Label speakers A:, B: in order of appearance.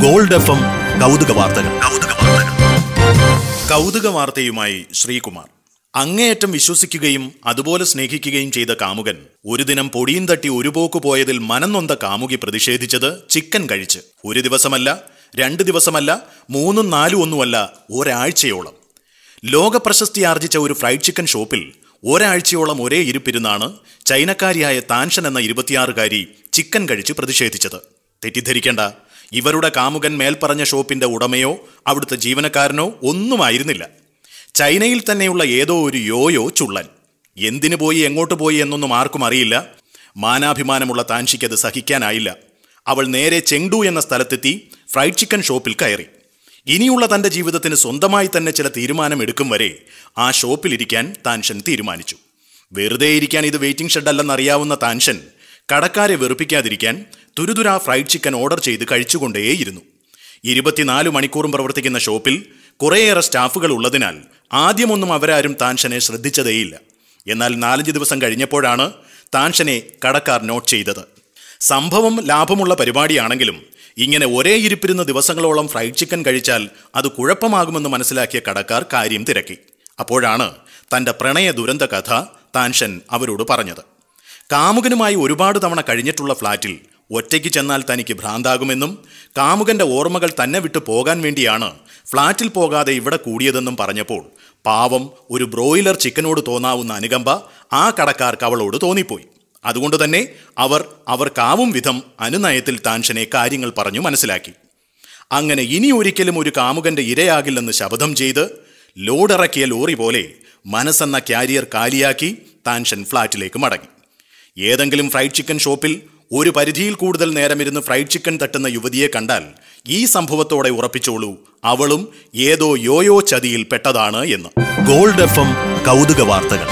A: Gold FM കൗതുക വാർത്തകൾ. കൗതുക വാർത്തയുമായി ശ്രീകുമാർ. അങ്ങേയറ്റം വിശ്വസിക്കുകയും അതുപോലെ സ്നേഹിക്കുകയും ചെയ്ത കാമുകൻ ഒരു ദിനം പൊടിയും തട്ടി ഒരു പോക്ക് പോയതിൽ മനം നൊന്ത കാമുകി പ്രതിഷേധിച്ചത് ചിക്കൻ കഴിച്ച്. ഒരു ദിവസമല്ല, 2 ദിവസമല്ല, 3, 4 ഒന്നുമല്ല, ഒരാഴ്ചയോളം. ലോക പ്രശസ്തി ആർജിച്ച ഒരു ഫ്രൈഡ് ചിക്കൻ ഷോപ്പിൽ ഒരാഴ്ചയോളം ഒരേ ഇരിപ്പിരുന്നാണ് ചൈനക്കാരിയായ താൻഷൻ എന്ന 26-കാരി ചിക്കൻ കഴിച്ച് പ്രതിഷേധിച്ചത്. തെറ്റിദ്ധരിക്കേണ്ട, ഇവരുടെ കാമുകൻ മേൽപ്പറഞ്ഞ ഷോപ്പിന്റെ ഉടമയോ അവിടുത്തെ ജീവനക്കാരനോ ഒന്നുമായിരുന്നില്ല. ചൈനയിൽ തന്നെയുള്ള ഏതോ ഒരു യോയോ ചുള്ളൻ. എന്തിനു പോയി എങ്ങോട്ട് പോയി എന്നൊന്നും ആർക്കും അറിയില്ല. മാനാഭിമാനമുള്ള താൻഷിക്കത് സഹിക്കാനായില്ല. അവൾ നേരെ ചെങ്ഡു എന്ന സ്ഥലത്തെത്തി ഫ്രൈഡ് ചിക്കൻ ഷോപ്പിൽ കയറി. ഇനിയുള്ള തന്റെ ജീവിതത്തിന് സ്വന്തമായി തന്നെ ചില തീരുമാനമെടുക്കും വരെ ആ ഷോപ്പിലിരിക്കാൻ താൻഷൻ തീരുമാനിച്ചു. വെറുതെ ഇരിക്കാൻ ഇത് വെയിറ്റിംഗ് ഷെഡല്ലെന്നറിയാവുന്ന താൻഷൻ കടക്കാരെ വെറുപ്പിക്കാതിരിക്കാൻ തുരുതുരാ ഫ്രൈഡ് ചിക്കൻ ഓർഡർ ചെയ്ത് കഴിച്ചുകൊണ്ടേയിരുന്നു. 24 മണിക്കൂറും പ്രവർത്തിക്കുന്ന ഷോപ്പിൽ കുറേയേറെ സ്റ്റാഫുകൾ ഉള്ളതിനാൽ ആദ്യമൊന്നും അവരാരും താൻഷനെ ശ്രദ്ധിച്ചതേയില്ല. എന്നാൽ 4-5 ദിവസം കഴിഞ്ഞപ്പോഴാണ് താൻഷനെ കടക്കാർ നോട്ട് ചെയ്തത്. സംഭവം ലാഭമുള്ള പരിപാടിയാണെങ്കിലും ഇങ്ങനെ ഒരേ ഇരിപ്പിരുന്ന ദിവസങ്ങളോളം ഫ്രൈഡ് ചിക്കൻ കഴിച്ചാൽ അത് കുഴപ്പമാകുമെന്ന് മനസ്സിലാക്കിയ കടക്കാർ കാര്യം തിരക്കി. അപ്പോഴാണ് തൻ്റെ പ്രണയ ദുരന്ത കഥ താൻഷൻ അവരോട് പറഞ്ഞത്. കാമുകനുമായി ഒരുപാട് തവണ കഴിഞ്ഞിട്ടുള്ള ഫ്ലാറ്റിൽ ഒറ്റയ്ക്ക് ചെന്നാൽ തനിക്ക് ഭ്രാന്താകുമെന്നും കാമുകന്റെ ഓർമ്മകൾ തന്നെ വിട്ടു പോകാൻ വേണ്ടിയാണ് ഫ്ലാറ്റിൽ പോകാതെ ഇവിടെ കൂടിയതെന്നും പറഞ്ഞപ്പോൾ പാവം ഒരു ബ്രോയിലർ ചിക്കനോട് തോന്നാവുന്ന അനുകമ്പ ആ കടക്കാർക്ക് അവളോട് തോന്നിപ്പോയി. അതുകൊണ്ട് തന്നെ അവർക്കാവും വിധം അനുനയത്തിൽ താൻഷനെ കാര്യങ്ങൾ പറഞ്ഞു മനസ്സിലാക്കി. അങ്ങനെ ഇനി ഒരിക്കലും ഒരു കാമുകന്റെ ഇരയാകില്ലെന്ന് ശപഥം ചെയ്ത് ലോഡിറക്കിയ ലോറി പോലെ മനസ്സെന്ന ക്യാരിയർ കാലിയാക്കി താൻഷൻ ഫ്ലാറ്റിലേക്ക് മടങ്ങി. ഏതെങ്കിലും ഫ്രൈഡ് ചിക്കൻ ഷോപ്പിൽ ഒരു പരിധിയിൽ കൂടുതൽ നേരമിരുന്ന് ഫ്രൈഡ് ചിക്കൻ തട്ടുന്ന യുവതിയെ കണ്ടാൽ ഈ സംഭവത്തോടെ ഉറപ്പിച്ചോളൂ, അവളും ഏതോ യോയോ ചതിയിൽ പെട്ടതാണ് എന്ന്. ഗോൾഡ് FM കൗതുക വാർത്തകൾ.